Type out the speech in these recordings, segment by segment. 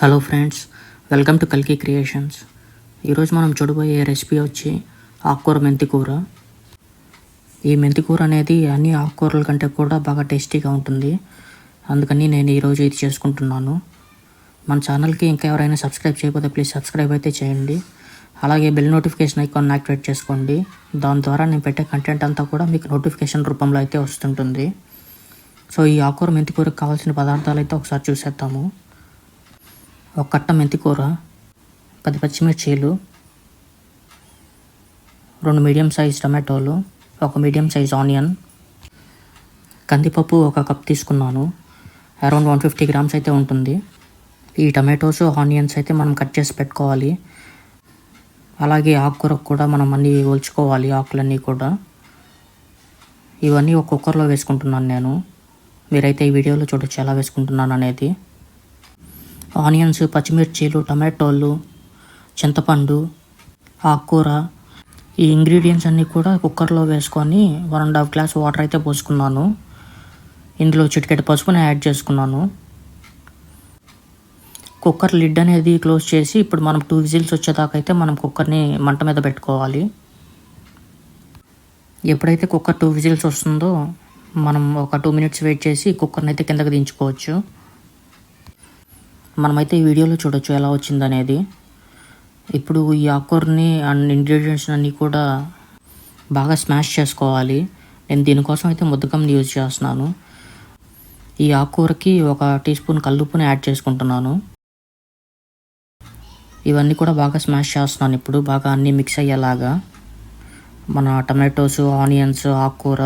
Hello friends, welcome to కల్కి creations. ఈరోజు మనం చూడబోయే రెసిపీ వచ్చి ఆకుకూర మెంతికూర. ఈ మెంతికూర అనేది అన్ని ఆకుకూరల కంటే కూడా బాగా టేస్టీగా ఉంటుంది. అందుకని నేను ఈరోజు ఇది చేసుకుంటున్నాను. మన ఛానల్కి ఇంకా ఎవరైనా సబ్స్క్రైబ్ చేయకపోతే ప్లీజ్ సబ్స్క్రైబ్ అయితే చేయండి. అలాగే బెల్ నోటిఫికేషన్ ఐకాన్ యాక్టివేట్ చేసుకోండి. దాని ద్వారా నేను పెట్టే కంటెంట్ అంతా కూడా మీకు నోటిఫికేషన్ రూపంలో అయితే వస్తుంటుంది. సో ఈ ఆకుకూర మెంతికూరకు కావాల్సిన పదార్థాలు అయితే ఒకసారి చూసేద్దాము. ఒక కట్ట మెంతికూర, 10 పచ్చిమిర్చీలు, 2 మీడియం సైజ్ టమాటోలు, 1 మీడియం సైజ్ ఆనియన్, కందిపప్పు 1 కప్ తీసుకున్నాను. అరౌండ్ 150 గ్రామ్స్ అయితే ఉంటుంది. ఈ టమాటోస్ ఆనియన్స్ అయితే మనం కట్ చేసి పెట్టుకోవాలి. అలాగే ఆకుకూరకు కూడా మనం అన్నీ ఒలుచుకోవాలి, ఆకులన్నీ కూడా. ఇవన్నీ ఒక కుక్కర్లో వేసుకుంటున్నాను నేను. మీరైతే ఈ వీడియోలో చూడొచ్చు ఎలా వేసుకుంటున్నాను అనేది. ఆనియన్స్, పచ్చిమిర్చీలు, టమాటోలు, చింతపండు, ఆకుకూర, ఈ ఇంగ్రీడియంట్స్ అన్నీ కూడా కుక్కర్లో వేసుకొని 1.5 గ్లాస్ వాటర్ అయితే పోసుకున్నాను. ఇందులో చిటికెడు పసుపుని యాడ్ చేసుకున్నాను. కుక్కర్ లిడ్ అనేది క్లోజ్ చేసి ఇప్పుడు మనం 2 విజిల్స్ వచ్చేదాకా అయితే మనం కుక్కర్ని మంట మీద పెట్టుకోవాలి. ఎప్పుడైతే కుక్కర్ 2 విజిల్స్ వస్తుందో మనం ఒక 2 మినిట్స్ వెయిట్ చేసి కుక్కర్ని అయితే కిందకి దించుకోవచ్చు. మనమైతే ఈ వీడియోలో చూడొచ్చు ఎలా వచ్చిందనేది. ఇప్పుడు ఈ ఆకుకూరని అండ్ ఇంగ్రీడియంట్స్ అన్నీ కూడా బాగా స్మాష్ చేసుకోవాలి. నేను దీనికోసం అయితే ముద్దకంని యూజ్ చేస్తున్నాను. ఈ ఆకుకూరకి 1 టీ స్పూన్ కల్లుప్పుని యాడ్ చేసుకుంటున్నాను. ఇవన్నీ కూడా బాగా స్మాష్ చేస్తున్నాను. ఇప్పుడు బాగా అన్నీ మిక్స్ అయ్యేలాగా మన టమాటోస్, ఆనియన్స్, ఆకుకూర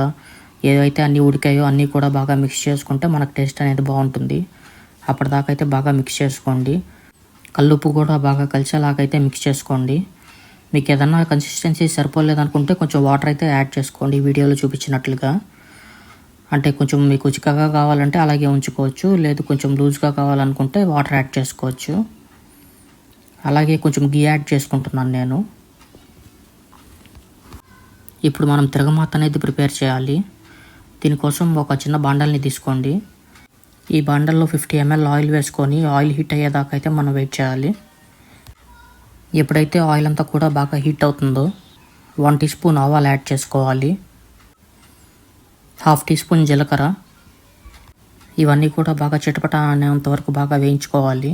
ఏవైతే అన్నీ ఉడికాయో అన్నీ కూడా బాగా మిక్స్ చేసుకుంటే మనకు టేస్ట్ అనేది బాగుంటుంది. అప్పటిదాకా అయితే బాగా మిక్స్ చేసుకోండి. కల్లుప్పు కూడా బాగా కలిసేలాగైతే మిక్స్ చేసుకోండి. మీకు ఏదన్నా కన్సిస్టెన్సీ సరిపోలేదనుకుంటే కొంచెం వాటర్ అయితే యాడ్ చేసుకోండి, వీడియోలో చూపించినట్లుగా. అంటే కొంచెం మీకు చిక్కగా కావాలంటే అలాగే ఉంచుకోవచ్చు, లేదు కొంచెం లూజ్గా కావాలనుకుంటే వాటర్ యాడ్ చేసుకోవచ్చు. అలాగే కొంచెం గీ యాడ్ చేసుకుంటున్నాను నేను. ఇప్పుడు మనం తిరగమాత అనేది ప్రిపేర్ చేయాలి. దీనికోసం ఒక చిన్న బాండల్ని తీసుకోండి. ఈ బాండల్లో 50 ml ఆయిల్ వేసుకొని ఆయిల్ హీట్ అయ్యేదాకా అయితే మనం వెయిట్ చేయాలి. ఎప్పుడైతే ఆయిల్ అంతా కూడా బాగా హీట్ అవుతుందో 1 టీ స్పూన్ ఆవాలు యాడ్ చేసుకోవాలి. 1/2 టీ స్పూన్ జీలకర్ర. ఇవన్నీ కూడా బాగా చిటపట అనేంత వరకు బాగా వేయించుకోవాలి.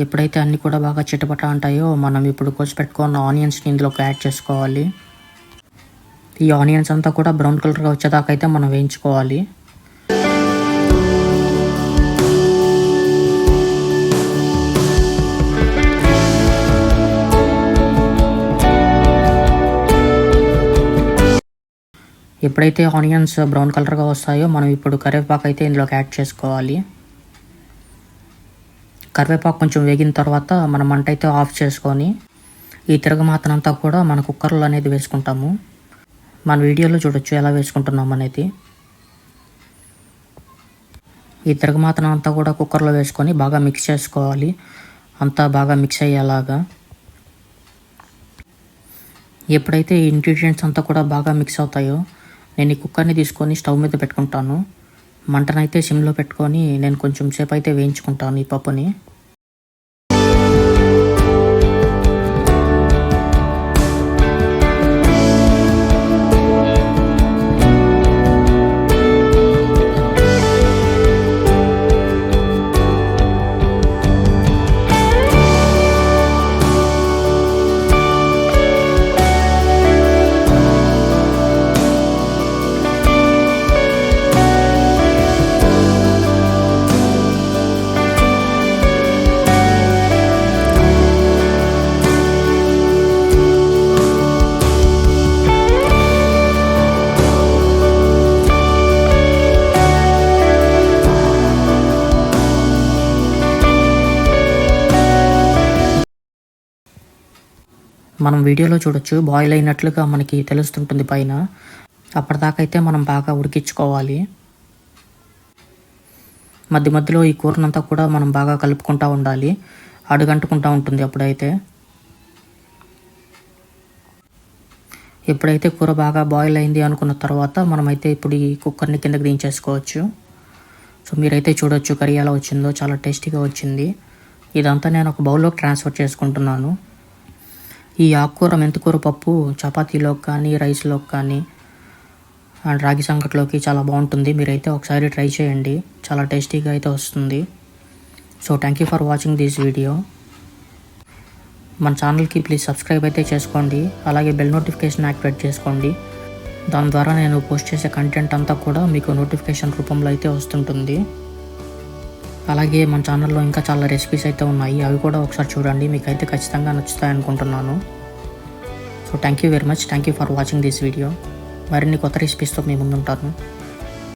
ఎప్పుడైతే అన్నీ కూడా బాగా చిటపట అంటాయో మనం ఇప్పుడు కోసి పెట్టుకున్న ఆనియన్స్ని ఇందులోకి యాడ్ చేసుకోవాలి. ఈ ఆనియన్స్ అంతా కూడా బ్రౌన్ కలర్గా వచ్చేదాకా అయితే మనం వేయించుకోవాలి. ఎప్పుడైతే ఆనియన్స్ బ్రౌన్ కలర్గా వస్తాయో మనం ఇప్పుడు కరివేపాకు అయితే ఇందులోకి యాడ్ చేసుకోవాలి. కరివేపాకు కొంచెం వేగిన తర్వాత మనం మంట అయితే ఆఫ్ చేసుకొని ఈ తిరగమాతనంతా కూడా మన కుక్కర్లో అనేది వేసుకుంటాము. మన వీడియోలో చూడొచ్చు ఎలా వేసుకుంటున్నాం అనేది. ఈ తిరగమాతనంతా కూడా కుక్కర్లో వేసుకొని బాగా మిక్స్ చేసుకోవాలి. అంతా బాగా మిక్స్ అయ్యేలాగా. ఎప్పుడైతే ఈ ఇంగ్రీడియంట్స్ అంతా కూడా బాగా మిక్స్ అవుతాయో నేను ఈ కుక్కర్ని తీసుకొని స్టవ్ మీద పెట్టుకుంటాను. మంటనైతే సిమ్లో పెట్టుకొని నేను కొంచెం సేపు అయితే వేయించుకుంటాను ఈ పప్పుని. మనం వీడియోలో చూడొచ్చు బాయిల్ అయినట్లుగా మనకి తెలుస్తుంటుంది పైన. అప్పటిదాకా అయితే మనం బాగా ఉడికించుకోవాలి. మధ్య మధ్యలో ఈ కూరనంతా కూడా మనం బాగా కలుపుకుంటూ ఉండాలి, అడుగంటుకుంటూ ఉంటుంది అప్పుడైతే. ఎప్పుడైతే కూర బాగా బాయిల్ అయింది అనుకున్న తర్వాత మనమైతే ఇప్పుడు ఈ కుక్కర్ని కిందకి దించేసుకోవచ్చు. సో మీరైతే చూడొచ్చు కర్రీ ఎలా వచ్చిందో, చాలా టేస్టీగా వచ్చింది. ఇదంతా నేను ఒక బౌల్లోకి ట్రాన్స్ఫర్ చేసుకుంటున్నాను. ఈ ఆకుకూర మెంతికూర పప్పు చపాతీలోకి కానీ, రైస్లోకి కానీ, అండ్ రాగి సంకట్లోకి చాలా బాగుంటుంది. మీరైతే ఒకసారి ట్రై చేయండి, చాలా టేస్టీగా అయితే వస్తుంది. So thank you for watching this video. మన ఛానల్కి ప్లీజ్ సబ్స్క్రైబ్ అయితే చేసుకోండి, అలాగే బెల్ నోటిఫికేషన్ యాక్టివేట్ చేసుకోండి. దాని ద్వారా నేను పోస్ట్ చేసే కంటెంట్ అంతా కూడా మీకు నోటిఫికేషన్ రూపంలో అయితే వస్తుంటుంది. అలాగే మన ఛానల్లో ఇంకా చాలా రెసిపీస్ అయితే ఉన్నాయి, అవి కూడా ఒకసారి చూడండి, మీకు అయితే ఖచ్చితంగా నచ్చుతాయి అనుకుంటున్నాను. So thank you very much, thank you for watching this video. మరిన్ని కొత్త రెసిపీస్తో మీ ముందుంటాను.